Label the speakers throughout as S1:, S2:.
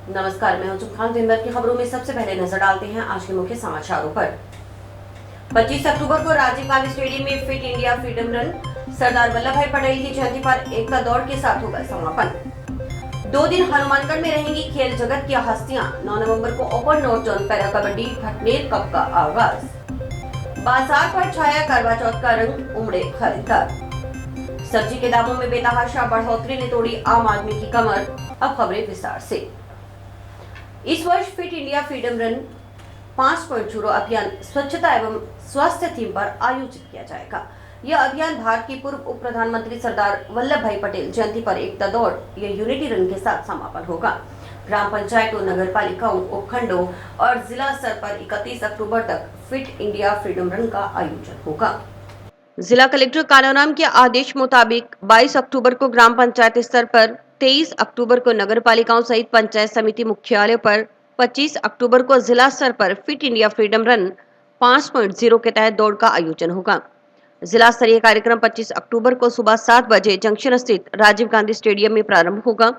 S1: नमस्कार, मैं हूं खान। दिन भर की खबरों में सबसे पहले नजर डालते हैं आज के मुख्य समाचारों पर। 25 अक्टूबर को राजीव गांधी स्टेडियम में fit India freedom run, Sardar Vallabh भाई पटेल की जयंती पर एकता दौड़ के साथ होगा समापन। 2 दिन हनुमानगढ़ में रहेंगी खेल जगत की हस्तियां। 9 नवंबर को open north zone para kabaddi Bhatner cup का आगाज। बाजार पर छाया करवा चौथ का रंग, उमड़े खरीदार। सब्जी के दामों में बेतहाशा बढ़ोतरी ने तोड़ी आम आदमी की कमर। अब खबरें विस्तार से। इस वर्ष फिट इंडिया फ्रीडम रन 5.0 अभियान स्वच्छता एवं स्वास्थ्य थीम पर आयोजित किया जाएगा। यह अभियान भारत के पूर्व उप प्रधानमंत्री सरदार वल्लभ भाई पटेल जयंती पर एकता दौड़ या यूनिटी रन के साथ समापन होगा। ग्राम पंचायतों, नगर पालिकाओं, उपखंडों और जिला स्तर पर 31 अक्टूबर तक फिट इंडिया फ्रीडम रन का आयोजन होगा। जिला कलेक्टर कानूनाम के आदेश मुताबिक 22 अक्टूबर को ग्राम पंचायत स्तर पर, 23 अक्टूबर को नगर पालिकाओं सहित पंचायत समिति मुख्यालय पर, 25 अक्टूबर को जिला स्तर पर फिट इंडिया फ्रीडम रन 5.0 के तहत दौड़ का आयोजन होगा। जिला स्तरीय कार्यक्रम 25 अक्टूबर को सुबह 7 बजे जंक्शन स्थित राजीव गांधी स्टेडियम में प्रारंभ होगा।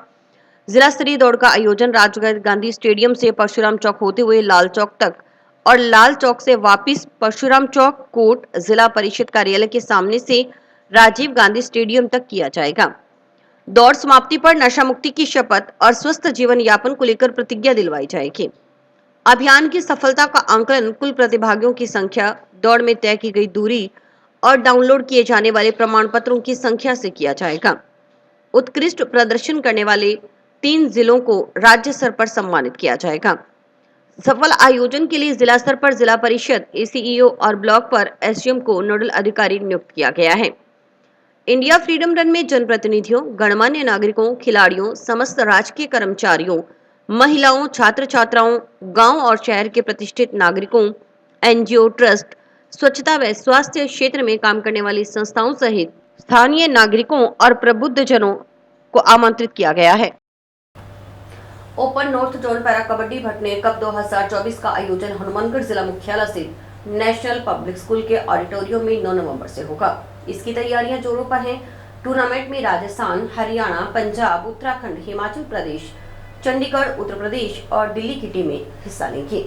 S1: जिला स्तरीय दौड़ का आयोजन राजीव गांधी स्टेडियम से परशुराम चौक होते हुए लाल चौक तक और लाल चौक से वापस परशुराम चौक, कोर्ट, जिला परिषद कार्यालय के सामने से राजीव गांधी स्टेडियम तक किया जाएगा। दौड़ समाप्ति पर नशा मुक्ति की शपथ और स्वस्थ जीवन यापन को लेकर प्रतिज्ञा दिलवाई जाएगी। अभियान की सफलता का आंकलन कुल प्रतिभागियों की संख्या, दौड़ में तय की गई दूरी और डाउनलोड किए जाने वाले प्रमाण पत्रों की संख्या से किया जाएगा। उत्कृष्ट प्रदर्शन करने वाले 3 जिलों को राज्य स्तर पर सम्मानित किया जाएगा। सफल आयोजन के लिए जिला स्तर पर जिला परिषद, एसीईओ और ब्लॉक पर एसडीएम को नोडल अधिकारी नियुक्त किया गया है। इंडिया फ्रीडम रन में जनप्रतिनिधियों, गणमान्य नागरिकों, खिलाड़ियों, समस्त राजकीय कर्मचारियों, महिलाओं, छात्र छात्राओं, गांव और शहर के प्रतिष्ठित नागरिकों, एनजीओ, ट्रस्ट, स्वच्छता व स्वास्थ्य क्षेत्र में काम करने वाली संस्थाओं सहित स्थानीय नागरिकों और प्रबुद्ध जनों को आमंत्रित किया गया है। Open north zone para kabaddi Bhatner cup 2024 का आयोजन हनुमानगढ़ जिला मुख्यालय से नेशनल पब्लिक स्कूल के ऑडिटोरियम में 9 नवंबर से होगा। इसकी तैयारियां जोरों पर हैं। टूर्नामेंट में राजस्थान, हरियाणा, पंजाब, उत्तराखंड, हिमाचल प्रदेश, चंडीगढ़, उत्तर प्रदेश और दिल्ली की टीमें हिस्सा लेंगी।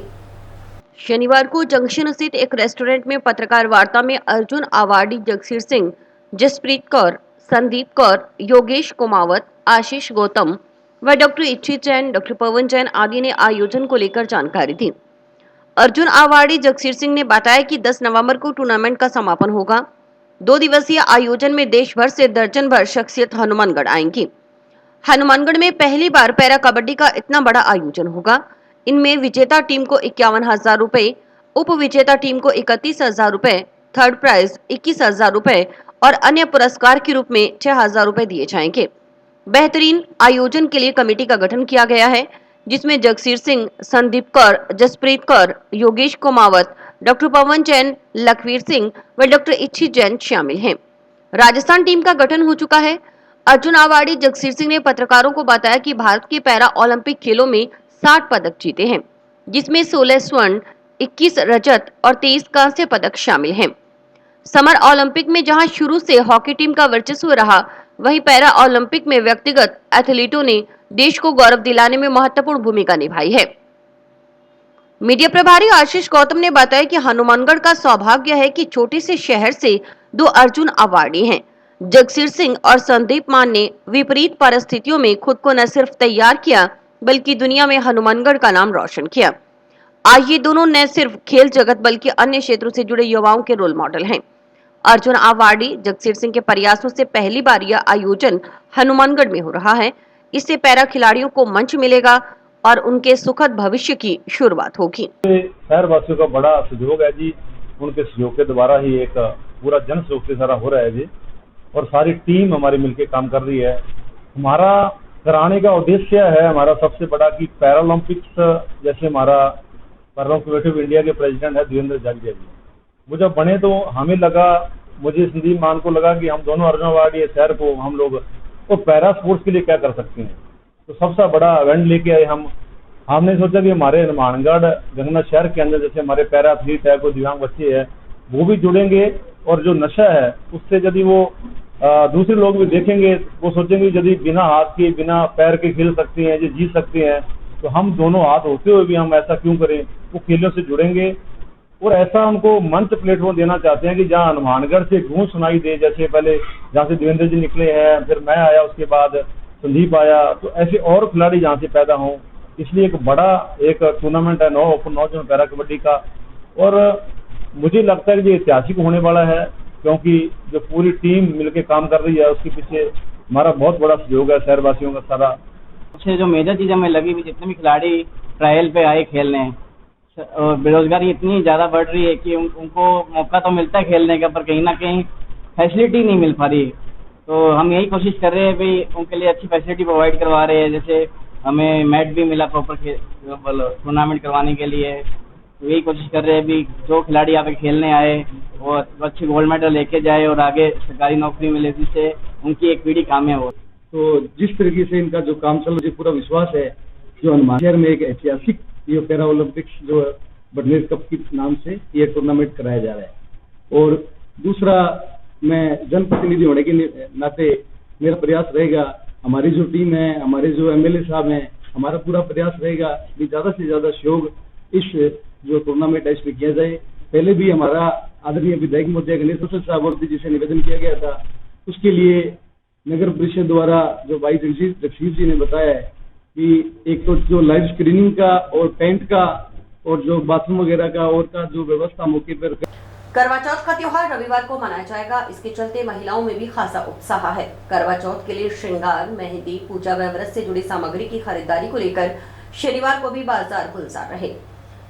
S1: शनिवार को जंक्शन स्थित एक रेस्टोरेंट में पत्रकार वार्ता में अर्जुन अवार्डी जगसीर सिंह, जसप्रीत कौर, संदीप कौर, योगेश कुमावत, आशीष गौतम व डॉक्टर इच्छित जैन, डॉक्टर पवन जैन आदि ने आयोजन को लेकर जानकारी दी। अर्जुन अवार्डी जगसीर सिंह ने बताया कि 10 नवंबर को टूर्नामेंट का समापन होगा। 2 दिवसीय आयोजन में देश भर से दर्जन भर शख्सियत हनुमानगढ़ आएंगी। हनुमानगढ़ में पहली बार पैरा कबड्डी का इतना बड़ा आयोजन होगा। इनमें विजेता टीम को 51,000 रुपए, उप विजेता टीम को 31,000 रुपए, थर्ड प्राइज 21,000 रुपए और अन्य पुरस्कार के रूप में 6,000 रुपए दिए जाएंगे। बेहतरीन आयोजन के लिए कमेटी का गठन किया गया है, जिसमें जगसीर सिंह, संदीप कौर, जसप्रीत कौर, योगेश कुमावत, डॉक्टर पवन जैन, लखवीर सिंह व डॉक्टर इच्छित जैन शामिल हैं। राजस्थान टीम का गठन हो चुका है। अर्जुन अवार्डी जगसीर सिंह ने पत्रकारों को बताया कि भारत के पैरा ओलंपिक खेलों में 60 पदक जीते हैं, जिसमें 16 स्वर्ण, 21 रजत और 23 कांस्य पदक शामिल हैं। समर ओलंपिक में जहां शुरू से हॉकी टीम का वर्चस्व रहा, वहीं पैरा ओलंपिक में व्यक्तिगत एथलीटों ने देश को गौरव दिलाने में महत्वपूर्ण भूमिका निभाई है। मीडिया प्रभारी आशीष गौतम ने बताया कि हनुमानगढ़ का सौभाग्य है कि छोटे से शहर से 2 अर्जुन अवार्डी हैं। जगसीर सिंह और संदीप मान ने विपरीत परिस्थितियों में खुद को न सिर्फ तैयार किया, बल्कि दुनिया में हनुमानगढ़ का नाम रोशन किया। आज ये दोनों न सिर्फ खेल जगत बल्कि अन्य क्षेत्रों से जुड़े युवाओं के रोल मॉडल हैं। अर्जुन अवार्डी जगसीर सिंह के प्रयासों से पहली बार यह आयोजन हनुमानगढ़ में हो रहा है। इससे पैरा खिलाड़ियों को मंच मिलेगा और उनके सुखद भविष्य की शुरुआत होगी।
S2: शहरवासियों का बड़ा सहयोग है जी, उनके सहयोग के द्वारा ही एक पूरा जन सहयोग से सारा हो रहा है जी, और सारी टीम हमारी मिलकर काम कर रही है। हमारा कराने का उद्देश्य है हमारा सबसे बड़ा कि पैरालंपिक्स, जैसे हमारा पैरालंपिक इंडिया के प्रेसिडेंट है धीरेन्द्र जागजिया जी, वो जब बने तो हमें लगा, मुझे संदीप मान को लगा कि हम दोनों अर्जुन अवार्डी शहर को हम लोग तो पैरा स्पोर्ट्स के लिए क्या कर सकते हैं। तो सबसे बड़ा इवेंट लेके आए हमने सोचा कि हमारे हनुमानगढ़ गंगना शहर के अंदर जैसे हमारे पैरा एथलीट है, कोई दिव्यांग बच्चे है, वो भी जुड़ेंगे और जो नशा है उससे यदि वो दूसरे लोग भी देखेंगे वो सोचेंगे यदि बिना हाथ के बिना पैर के खेल सकते हैं, जो जी सकते हैं, तो हम दोनों हाथ होते हुए भी हम ऐसा क्यों करें, वो खेलों से जुड़ेंगे और ऐसा उनको मंच प्लेटफॉर्म देना चाहते हैं कि जहाँ हनुमानगढ़ से गूंज सुनाई दे, जैसे पहले जहाँ से देवेंद्र जी निकले हैं, फिर मैं आया, उसके बाद संदीप आया, तो ऐसे और खिलाड़ी जहाँ से पैदा हों। इसलिए एक बड़ा एक टूर्नामेंट है 9 ओपन 9 जोन पैरा कबड्डी का, और मुझे लगता है कि ये ऐतिहासिक होने वाला है, क्योंकि जो पूरी टीम मिलकर काम कर रही है उसके पीछे हमारा बहुत बड़ा सहयोग है, शहरवासियों का सारा।
S3: अच्छे जो मेजर चीज़ हमें लगी भी, जितने भी खिलाड़ी ट्रायल पे आए खेलने, और बेरोजगारी इतनी ज़्यादा बढ़ रही है कि उनको मौका तो मिलता है खेलने का, पर कहीं ना कहीं फैसिलिटी नहीं मिल पा रही। तो हम यही कोशिश कर रहे हैं भाई, उनके लिए अच्छी फैसिलिटी प्रोवाइड करवा रहे हैं। जैसे हमें मैट भी मिला प्रॉपर टूर्नामेंट करवाने के लिए। तो यही कोशिश कर रहे हैं भी, जो खिलाड़ी यहाँ पे खेलने आए वो अच्छे गोल्ड मेडल लेके जाए और आगे सरकारी नौकरी मिले, जिससे उनकी एक पीढ़ी कामयाब हो।
S4: तो जिस तरीके से इनका जो काम चल रहा है, पूरा विश्वास है जो हनुमान शहर में एक ऐतिहासिक ये पैरा ओलंपिक्स जो बडनेर कप के नाम से ये टूर्नामेंट कराया जा रहा है। और दूसरा, मैं जनप्रतिनिधि होने के नाते मेरा प्रयास रहेगा, हमारी जो टीम है, हमारे जो एमएलए साहब हैं, हमारा पूरा प्रयास रहेगा कि ज़्यादा से ज़्यादा सहयोग इस जो टूर्नामेंट है इसमें किया जाए। पहले भी हमारा आदरणीय विधायक महोदय गणेश साहब जी से निवेदन किया गया था, उसके लिए नगर परिषद द्वारा जो भाई जगसीर जी ने बताया है कि एक तो जो लाइव स्क्रीनिंग का और पेंट का और जो बाथरूम वगैरह का और का जो व्यवस्था मौके पर।
S1: करवा चौथ का त्योहार रविवार को मनाया जाएगा, इसके चलते महिलाओं में भी खासा उत्साह है। करवा चौथ के लिए श्रृंगार, मेहंदी, पूजा व व्रत से जुड़ी सामग्री की खरीदारी को लेकर शनिवार को भी बाजार गुलजार रहे।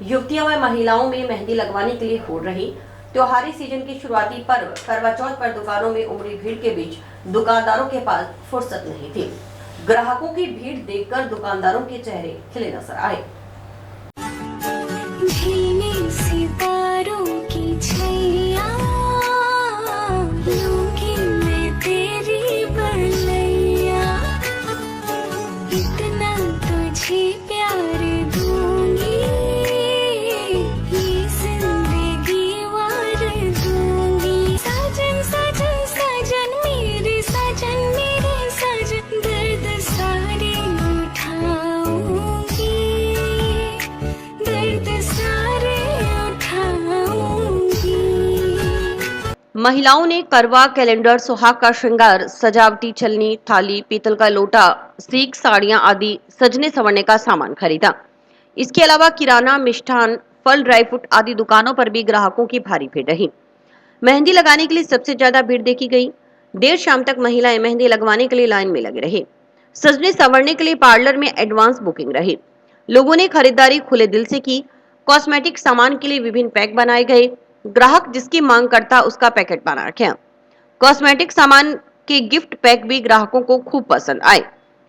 S1: युवतियों व महिलाओं में मेहंदी लगवाने के लिए होड़ रही। त्योहारी सीजन की शुरुआती पर्व करवा चौथ पर दुकानों में उमड़ी भीड़ के बीच दुकानदारों के पास फुर्सत नहीं थी। ग्राहकों की भीड़ देखकर दुकानदारों के चेहरे खिले नजर आए। महिलाओं ने करवा, कैलेंडर, सुहाग का श्रृंगार, सजावटी छलनी, थाली, पीतल का लोटा, सीख, साड़ियां आदि सजने संवरने का सामान खरीदा। इसके अलावा किराना, मिष्ठान, फल, ड्राई फ्रूट आदि दुकानों पर भी ग्राहकों की भारी भीड़ रही। मेहंदी लगाने के लिए सबसे ज्यादा भीड़ देखी गई। देर शाम तक महिलाएं मेहंदी लगवाने के लिए लाइन में लगे रही। सजने संवरने के लिए पार्लर में एडवांस बुकिंग रही। लोगों ने खरीदारी खुले दिल से की। कॉस्मेटिक सामान के लिए विभिन्न पैक बनाए गए। ग्राहक जिसकी मांग करता उसका पैकेट बना रखे। कॉस्मेटिक सामान के गिफ्ट पैक भी ग्राहकों को खूब पसंद आए।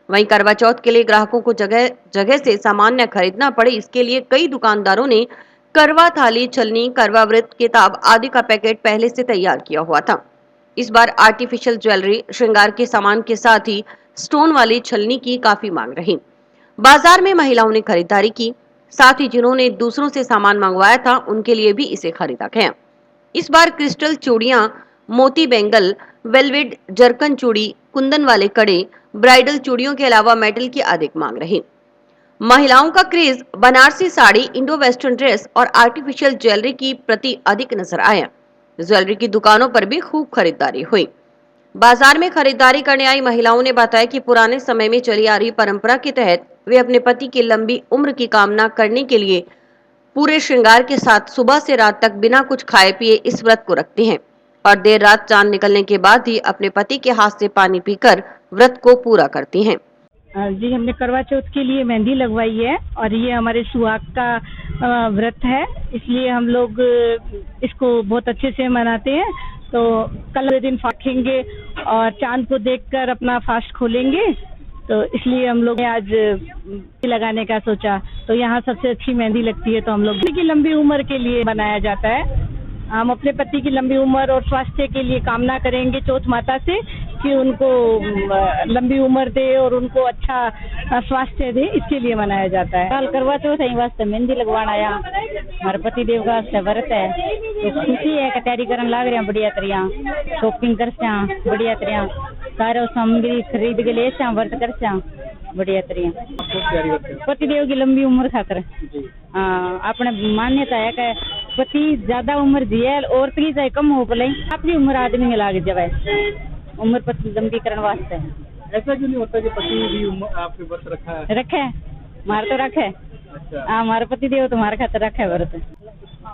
S1: वहीं करवा चौथ के लिए ग्राहकों को जगह जगह से सामान न खरीदना पड़े, इसके लिए कई दुकानदारों ने करवा थाली, छलनी, करवा व्रत, किताब आदि का पैकेट पहले से तैयार किया हुआ था। इस बार आर्टिफिशियल ज्वेलरी, श्रृंगार के सामान के साथ ही स्टोन वाली छलनी की काफी मांग रही। बाजार में महिलाओं ने खरीदारी की, साथ ही जिन्होंने दूसरों से सामान मंगवाया था उनके लिए भी इसे खरीदा गया। इस बार क्रिस्टल चूड़ियां, मोती बैंगल, वेलवेट जरकन चूड़ी, कुंदन वाले कड़े, ब्राइडल चूड़ियों के अलावा मेटल की अधिक मांग रही। महिलाओं का craze Banarasi sari, Indo western dress और आर्टिफिशियल ज्वेलरी की प्रति अधिक नजर आया। ज्वेलरी की दुकानों पर भी खूब खरीदारी हुई। बाजार में खरीदारी करने आई महिलाओं ने बताया कि पुराने समय में चली आ रही परंपरा के तहत वे अपने पति की लंबी उम्र की कामना करने के लिए पूरे श्रृंगार के साथ सुबह से रात तक बिना कुछ खाए पिए इस व्रत को रखती हैं और देर रात चांद निकलने के बाद ही अपने पति के हाथ से पानी पीकर व्रत को पूरा करती हैं।
S5: जी, हमने करवा चौथ के लिए मेहंदी लगवाई है और ये हमारे सुहाग का व्रत है, इसलिए हम लोग इसको बहुत अच्छे से मनाते हैं। तो कल दिन फाखेंगे और चांद को देखकर अपना फास्ट खोलेंगे, तो इसलिए हम लोग ने आज लगाने का सोचा। तो यहाँ सबसे अच्छी मेहंदी लगती है, तो हम लोग की लंबी उम्र के लिए बनाया जाता है। हम अपने पति की लंबी उम्र और स्वास्थ्य के लिए कामना करेंगे चौथ माता से कि उनको लंबी उम्र दे और उनको अच्छा स्वास्थ्य दे, इसके लिए मनाया जाता है। कल करवा चौथ है, वास्ते मेहंदी लगवाना आया, हमारे पति देव का व्रत है, तो खुशी है कि तैयारी करने लग रहे हैं बढ़िया तरिया, शॉपिंग कर बढ़िया तरिया, सारे सामग्री खरीद के ले व्रत कर बढ़िया तरीके
S4: आपको तैयारी करते हैं
S5: पतिदेव की लंबी उम्र खातर
S4: जी।
S5: हाँ अपने मान्यता है कि पति ज्यादा उम्र जिये औरत की चाहे कम हो पले अपनी उम्र आदमी के लाग जाए उम्र पति लंबी करने वास्ते
S4: ऐसा क्यों नहीं होता कि पति भी आपके व्रत रखा है?
S5: रखे मार तो रखे
S4: अच्छा।
S5: हाँ हमारे पति देव तुम्हारे खातर रखे व्रत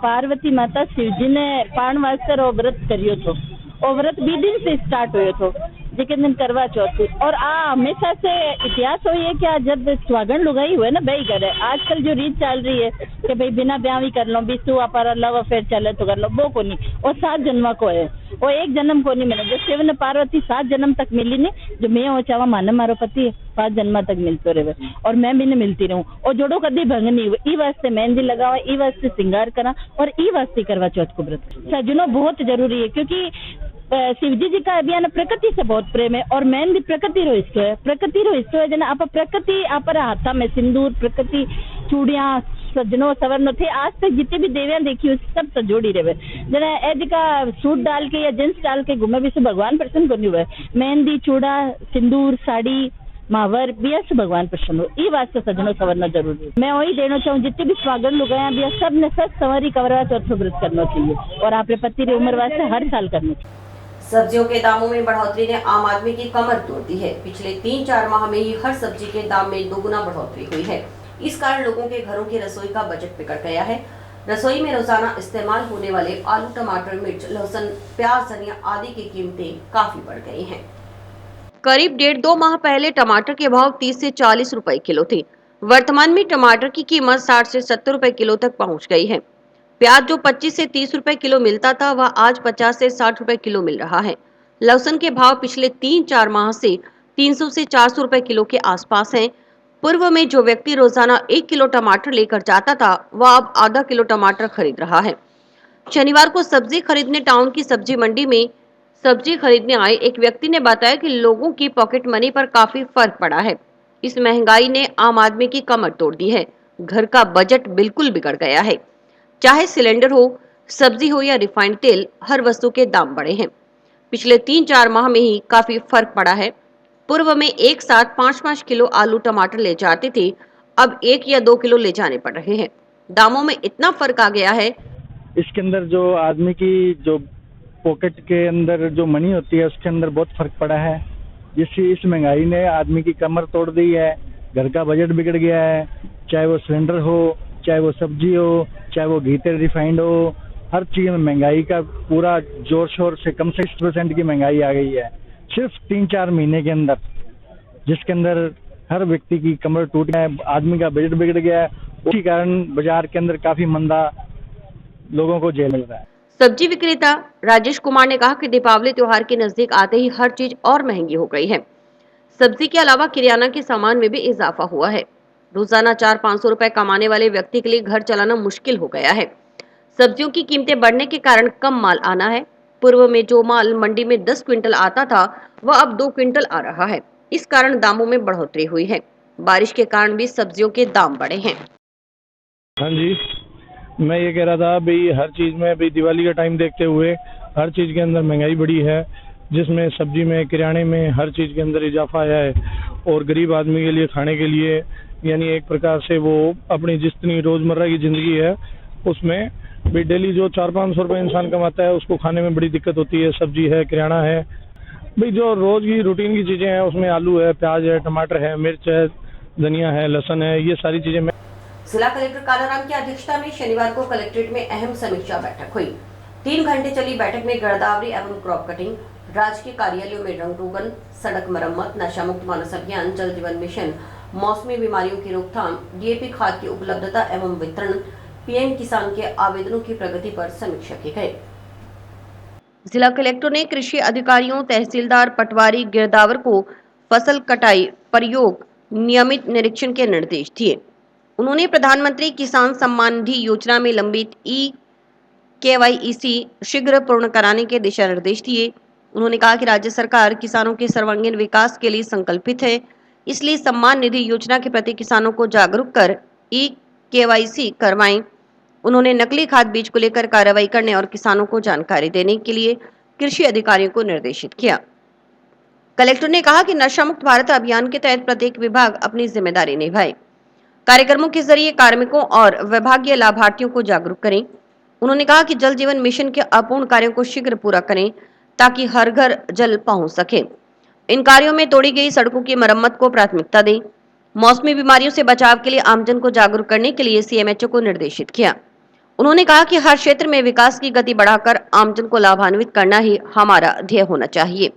S5: पार्वती माता शिव जी ने पाण वास्ते रो व्रत करियो थो और व्रत 20 दिन से स्टार्ट हुयो थो जेके दिन करवा चौथ थी और हमेशा से इतिहास हो है कि जब सुहागन लुगाई हुए ना बही करे आजकल जो रीत चल रही है कि भाई बिना ब्याह भी कर लो बिस्तु पर लव अफेयर चले तो कर लो वो को नहीं और 7 जन्म को है और एक जन्म को नहीं मिले जो शिव ने पार्वती 7 जन्म तक मिली नहीं जो मैं हो चावा माने मारो पति 5 जन्म तक मिलते रहे और मैं भी नहीं मिलती रहूं और जोड़ो कभी भंग नहीं हुई ई वास्ते मेहंदी लगावा ई वास्ते श्रृंगार करा और ई वास्ते करवा चौथ को व्रत सजनो बहुत जरूरी है क्योंकि शिव जी का अभियान प्रकृति से बहुत प्रेम है और मेन भी प्रकृति रो हिस्सो है जना आप प्रकृति आप हाथा में सिंदूर प्रकृति चूड़िया सजनो सवरनो थे आज तक जितने भी देवियां देखी हो सब तो जोड़ी रहे जना एज का सूट डाल के या जींस डाल के घूमे भी से भगवान प्रसन्न करनी हुए मेहंदी चूड़ा सिंदूर साड़ी मावर बिया से भगवान प्रसन्न हो ई वास्ते सजनो सवरना जरूरी है मैं वही देना चाहूँ जितने भी स्वागत लोग हैं बिया सब ने सच सवारी कवरवा चौथ व्रत करना चाहिए और आपने पति की उम्र वास्ते हर साल करना चाहिए।
S1: सब्जियों के दामों में बढ़ोतरी ने आम आदमी की कमर तोड़ दी है। पिछले 3-4 माह में ही हर सब्जी के दाम में दोगुना बढ़ोतरी हुई है। इस कारण लोगों के घरों की रसोई का बजट बिगड़ गया है। रसोई में रोजाना इस्तेमाल होने वाले आलू टमाटर मिर्च लहसुन प्याज धनिया आदि की कीमतें काफी बढ़ गई हैं। करीब 1.5-2 माह पहले टमाटर के भाव 30 से 40 रुपए किलो थे। वर्तमान में टमाटर की कीमत 60 से 70 रुपए किलो तक पहुंच गई है। प्याज जो 25 से 30 रुपए किलो मिलता था वह आज 50 से 60 रुपए किलो मिल रहा है। लहसुन के भाव पिछले 3-4 माह से 300 से 400 रुपए किलो के आसपास हैं। पूर्व में जो व्यक्ति रोजाना 1 किलो टमाटर लेकर जाता था वह अब आधा किलो टमाटर खरीद रहा है। शनिवार को सब्जी खरीदने टाउन की सब्जी मंडी में सब्जी खरीदने आए एक व्यक्ति ने बताया कि लोगों की पॉकेट मनी पर काफी फर्क पड़ा है। इस महंगाई ने आम आदमी की कमर तोड़ दी है। घर का बजट बिल्कुल बिगड़ गया है। चाहे सिलेंडर हो सब्जी हो या रिफाइंड तेल हर वस्तु के दाम बढ़े हैं। पिछले 3-4 माह में ही काफी फर्क पड़ा है। पूर्व में एक साथ 5-5 किलो आलू टमाटर ले जाते थे अब 1 या 2 किलो ले जाने पड़ रहे हैं। दामों में इतना फर्क आ गया है।
S6: इसके अंदर जो आदमी की जो पॉकेट के अंदर जो मनी होती है उसके अंदर बहुत फर्क पड़ा है जिससे इस महंगाई ने आदमी की कमर तोड़ दी है। घर का बजट बिगड़ गया है चाहे वो सिलेंडर हो चाहे वो सब्जी हो चाहे वो घी तेल रिफाइंड हो हर चीज में महंगाई का पूरा जोर शोर से कम से 60% की महंगाई आ गई है सिर्फ 3-4 महीने के अंदर जिसके अंदर हर व्यक्ति की कमर टूट गया है आदमी का बजट बिगड़ गया है। उसी कारण बाजार के अंदर काफी मंदा लोगों को झेल मिल रहा है।
S1: सब्जी विक्रेता राजेश कुमार ने कहा कि दीपावली त्योहार के नजदीक आते ही हर चीज और महंगी हो गई है। सब्जी के अलावा किराना के सामान में भी इजाफा हुआ है। रोजाना 400-500 रुपए कमाने वाले व्यक्ति के लिए घर चलाना मुश्किल हो गया है। सब्जियों की कीमतें बढ़ने के कारण कम माल आना है। पूर्व में जो माल मंडी में 10 क्विंटल आता था वह अब 2 क्विंटल आ रहा है। इस कारण दामों में बढ़ोतरी हुई है। बारिश के कारण भी सब्जियों के दाम बढ़े हैं।
S6: हाँ जी मैं ये कह रहा था भाई हर चीज़ में भाई दिवाली का टाइम देखते हुए हर चीज़ के अंदर महंगाई बढ़ी है जिसमें सब्जी में किराने में हर चीज़ के अंदर इजाफा आया है और गरीब आदमी के लिए खाने के लिए यानी एक प्रकार से वो अपनी जितनी रोज़मर्रा की ज़िंदगी है उसमें भाई डेली जो 400-500 रुपये इंसान कमाता है उसको खाने में बड़ी दिक्कत होती है। सब्जी है किराना है भाई जो रोज़ की रूटीन की चीज़ें हैं उसमें आलू है प्याज है टमाटर है मिर्च है धनिया है लहसुन है ये सारी चीज़ें।
S1: जिला कलेक्टर कालाराम की अध्यक्षता में शनिवार को कलेक्ट्रेट में अहम समीक्षा बैठक हुई। 3 घंटे चली बैठक में गिरदावरी एवं क्रॉप कटिंग राजकीय कार्यालयों में रंग रोगन सड़क मरम्मत नशा मुक्त मानस अभियान जल जीवन मिशन मौसमी बीमारियों की रोकथाम डीएपी खाद की उपलब्धता एवं वितरण पीएम किसान के आवेदनों की प्रगति पर समीक्षा की गई। जिला कलेक्टर ने कृषि अधिकारियों तहसीलदार पटवारी गिरदावर को फसल कटाई प्रयोग नियमित निरीक्षण के निर्देश दिए। उन्होंने प्रधानमंत्री किसान सम्मान निधि योजना में लंबित KYC शीघ्र पूर्ण कराने के दिशा निर्देश दिए। उन्होंने कहा कि राज्य सरकार किसानों के सर्वांगीण विकास के लिए संकल्पित है, इसलिए सम्मान निधि योजना के प्रति किसानों को जागरूक कर KYC करवाएं। उन्होंने नकली खाद बीज को लेकर कार्रवाई करने और किसानों को जानकारी देने के लिए कृषि अधिकारियों को निर्देशित किया। कलेक्टर ने कहा कि नशा मुक्त भारत अभियान के तहत प्रत्येक विभाग अपनी जिम्मेदारी निभाए, कार्यक्रमों के जरिए कार्मिकों और विभागीय लाभार्थियों को जागरूक करें। उन्होंने कहा कि जल जीवन मिशन के अपूर्ण कार्यों को शीघ्र पूरा करें ताकि हर घर जल पहुंच सके। इन कार्यों में तोड़ी गई सड़कों की मरम्मत को प्राथमिकता दें। मौसमी बीमारियों से बचाव के लिए आमजन को जागरूक करने के लिए सीएमएचओ को निर्देशित किया। उन्होंने कहा कि हर क्षेत्र में विकास की गति बढ़ाकर आमजन को लाभान्वित करना ही हमारा ध्येय होना चाहिए।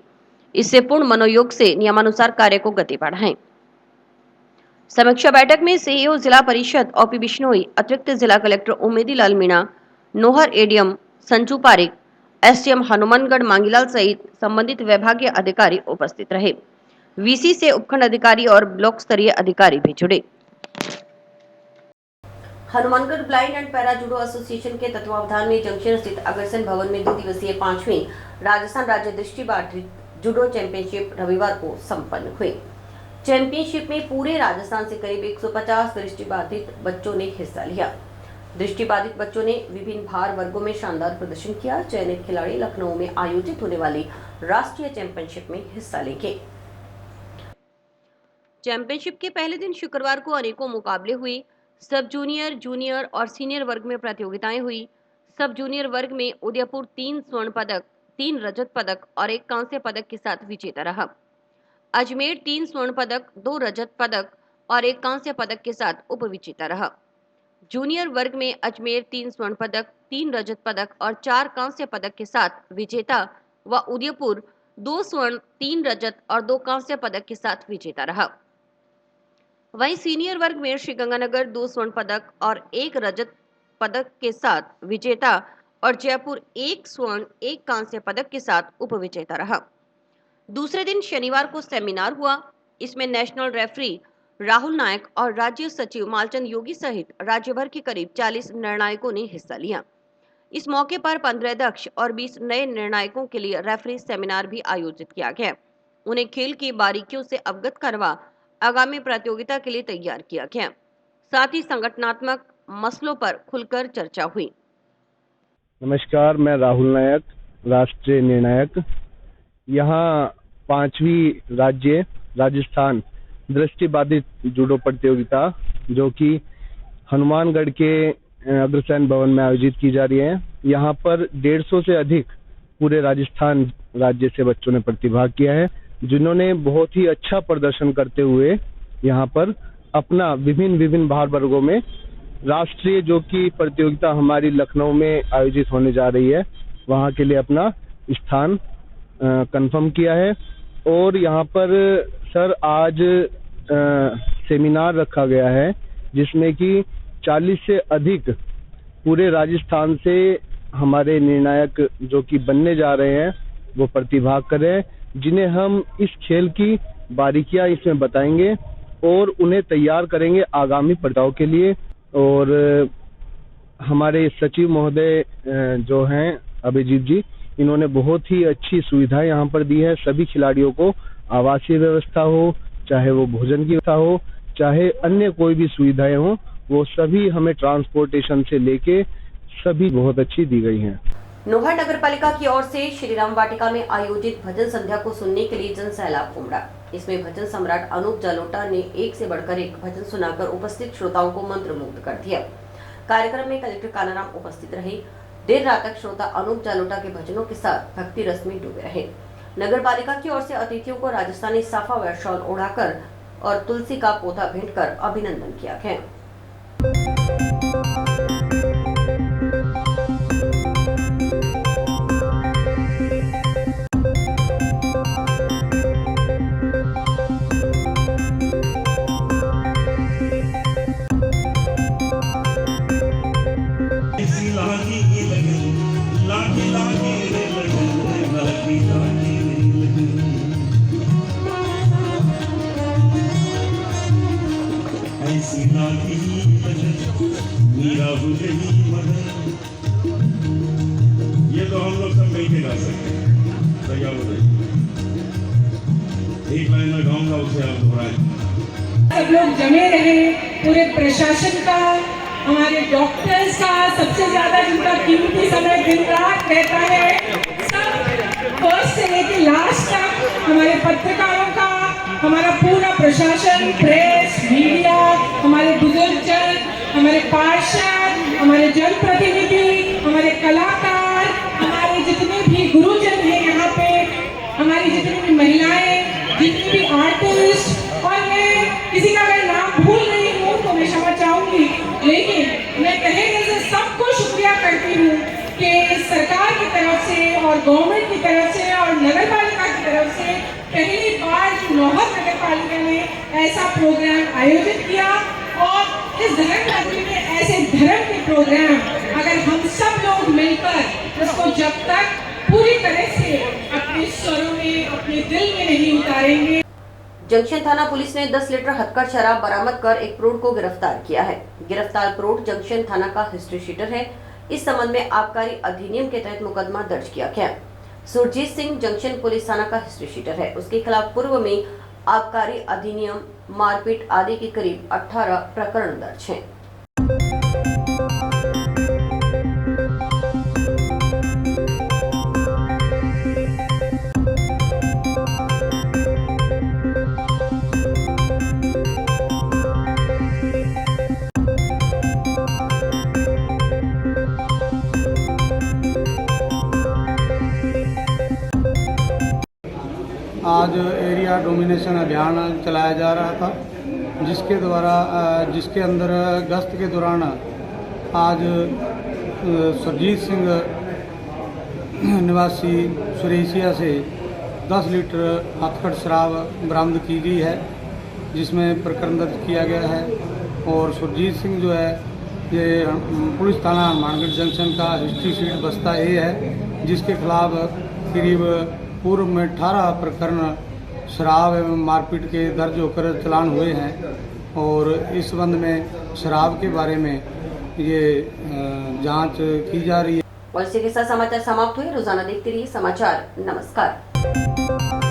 S1: इससे पूर्ण मनोयोग से नियमानुसार कार्य को गति बढ़ाएं। समीक्षा बैठक में सीईओ जिला परिषद ओपी बिश्नोई, अतिरिक्त जिला कलेक्टर उमेदी लाल मीणा, नोहर एडीएम संजू पारिक, एसडीएम हनुमानगढ़ मांगीलाल सहित संबंधित विभागीय अधिकारी उपस्थित रहे। वीसी से उपखंड अधिकारी और ब्लॉक स्तरीय अधिकारी भी जुड़े। Hanumangarh blind and para judo association के तत्वावधान में जंक्शन स्थित अग्रसेन भवन में 2 दिवसीय 5वीं राजस्थान राज्य दृष्टिबाधित जूडो चैंपियनशिप रविवार को संपन्न हुई। चैंपियनशिप में पूरे राजस्थान से करीब 150 दृष्टिबाधित बच्चों ने हिस्सा लिया। दृष्टिबाधित बच्चों ने विभिन्न भार वर्गों में शानदार प्रदर्शन किया। चयनित खिलाड़ी लखनऊ में आयोजित होने वाली राष्ट्रीय चैंपियनशिप में हिस्सा लेंगे। चैंपियनशिप के पहले दिन शुक्रवार को अनेकों मुकाबले हुए। सब जूनियर, जूनियर और सीनियर वर्ग में प्रतियोगिताएं हुई। सब जूनियर वर्ग में उदयपुर 3 स्वर्ण पदक, 3 रजत पदक और 1 कांस्य पदक के साथ विजेता रहा। अजमेर 3 स्वर्ण पदक, 2 रजत पदक और 1 कांस्य पदक के साथ उपविजेता रहा। जूनियर वर्ग में अजमेर 3 स्वर्ण पदक, 3 रजत पदक और 4 कांस्य पदक के साथ विजेता व उदयपुर 2 स्वर्ण, 3 रजत और 2 कांस्य पदक के साथ विजेता रहा। वहीं सीनियर वर्ग में श्रीगंगानगर 2 स्वर्ण पदक और 1 रजत पदक के साथ विजेता और जयपुर 1 स्वर्ण, 1 कांस्य पदक के साथ उपविजेता रहा। दूसरे दिन शनिवार को सेमिनार हुआ। इसमें नेशनल रेफरी राहुल नायक और राज्य सचिव मालचंद योगी सहित राज्य भर के करीब 40 निर्णायकों ने हिस्सा लिया। इस मौके पर 15 दक्ष और 20 नए निर्णायकों के लिए रेफरी सेमिनार भी आयोजित किया गया। उन्हें खेल की बारीकियों से अवगत करवा आगामी प्रतियोगिता के लिए तैयार किया गया। साथ ही संगठनात्मक मसलों पर खुलकर चर्चा हुई।
S6: नमस्कार, मैं राहुल नायक, राष्ट्रीय निर्णायक। यहाँ 5वीं राज्य राजस्थान दृष्टिबाधित जूडो प्रतियोगिता जो कि हनुमानगढ़ के अग्रसेन भवन में आयोजित की जा रही है। यहाँ पर 150 से अधिक पूरे राजस्थान राज्य से बच्चों ने प्रतिभाग किया है, जिन्होंने बहुत ही अच्छा प्रदर्शन करते हुए यहाँ पर अपना विभिन्न भार वर्गों में राष्ट्रीय जो कि प्रतियोगिता हमारी लखनऊ में आयोजित होने जा रही है, वहाँ के लिए अपना स्थान कंफर्म किया है। और यहाँ पर सर आज सेमिनार रखा गया है, जिसमें कि 40 से अधिक पूरे राजस्थान से हमारे निर्णायक जो कि बनने जा रहे हैं वो प्रतिभाग कर रहे हैं, जिन्हें हम इस खेल की बारीकियां इसमें बताएंगे और उन्हें तैयार करेंगे आगामी प्रतियोगिताओं के लिए। और हमारे सचिव महोदय जो हैं अभिजीत जी, इन्होंने बहुत ही अच्छी सुविधाएं यहाँ पर दी है। सभी खिलाड़ियों को आवासीय व्यवस्था हो, चाहे वो भोजन की व्यवस्था हो, चाहे अन्य कोई भी सुविधाएं हो, वो सभी हमें ट्रांसपोर्टेशन से लेके सभी बहुत अच्छी दी गई हैं।
S1: नोहर नगर पालिका की ओर से श्री राम वाटिका में आयोजित भजन संध्या को सुनने के लिए जन सैलाब उमड़ा। इसमें भजन सम्राट अनूप जालोटा ने एक से बढ़कर एक भजन सुनाकर उपस्थित श्रोताओं को मंत्रमुग्ध कर दिया। कार्यक्रम में कलेक्टर कानाराम उपस्थित रहे। देर रात तक श्रोता अनूप जालोटा के भजनों के साथ भक्ति रस में डूबे रहे। नगर पालिका की ओर से अतिथियों को राजस्थानी साफा व शॉल ओढ़ाकर और तुलसी का पौधा भेंट कर अभिनंदन किया गया।
S7: ये तो हम लोग सब मिलकर गा सकते हैं। तो क्या बताइए, एक लाइन में गाऊंगा, उसे आप दोहराएं।
S8: सब लोग जमे रहे, पूरे प्रशासन का, हमारे डॉक्टर्स का, सबसे ज्यादा जिनका कीमती समय दिन रात रहता है, सब फर्स्ट से लेकर लास्ट तक हमारे पत्रकारों का, हमारा पूरा प्रशासन, प्रेस, मीडिया, हमारे बुजुर्गजन, हमारे पार्षद, हमारे जनप्रतिनिधि, हमारे कलाकार, हमारे जितने भी गुरुजन हैं यहाँ पे, हमारी जितनी भी महिलाएं, जितनी भी आर्टिस्ट, और मैं किसी का अगर नाम भूल रही हूँ तो मैं क्षमा चाहूंगी, लेकिन मैं कहने से सबको शुक्रिया करती हूँ कि सरकार की तरफ से और गवर्नमेंट की तरफ से और नगर पालिका की तरफ से पहली बार नौहर नगर पालिका ने ऐसा प्रोग्राम आयोजित किया। और इस धर्म नगरी में ऐसे धर्म के प्रोग्राम अगर हम सब लोग मिलकर इसको जब तक पूरी तरह से अपने स्वरों में, अपने दिल में नहीं उतारेंगे।
S1: जंक्शन थाना पुलिस ने 10 लीटर हथकढ़ शराब बरामद कर एक प्रौढ़ को गिरफ्तार किया है। गिरफ्तार प्रौढ़ जंक्शन थाना का हिस्ट्री शीटर है। इस संबंध में आबकारी अधिनियम के तहत मुकदमा दर्ज किया गया। सुरजीत सिंह जंक्शन पुलिस थाना का हिस्ट्री शीटर है। उसके खिलाफ पूर्व में आबकारी अधिनियम, मारपीट आदि के करीब 18 प्रकरण दर्ज हैं।
S9: आज एरिया डोमिनेशन अभियान चलाया जा रहा था, जिसके अंदर गश्त के दौरान आज सुरजीत सिंह निवासी सुरेशिया से 10 लीटर हथकढ़ शराब बरामद की गई है, जिसमें प्रकरण दर्ज किया गया है। और सुरजीत सिंह जो है ये पुलिस थाना हनुमानगढ़ जंक्शन का हिस्ट्री शीट बस्ता ए है, जिसके खिलाफ करीब पूर्व में 18 प्रकरण शराब एवं मारपीट के दर्ज होकर चालान हुए हैं। और इस संबंध में शराब के बारे में ये जांच की जा रही है।
S1: और इसी के साथ समाचार समाप्त हुए। रोजाना देखते रहिए समाचार। नमस्कार।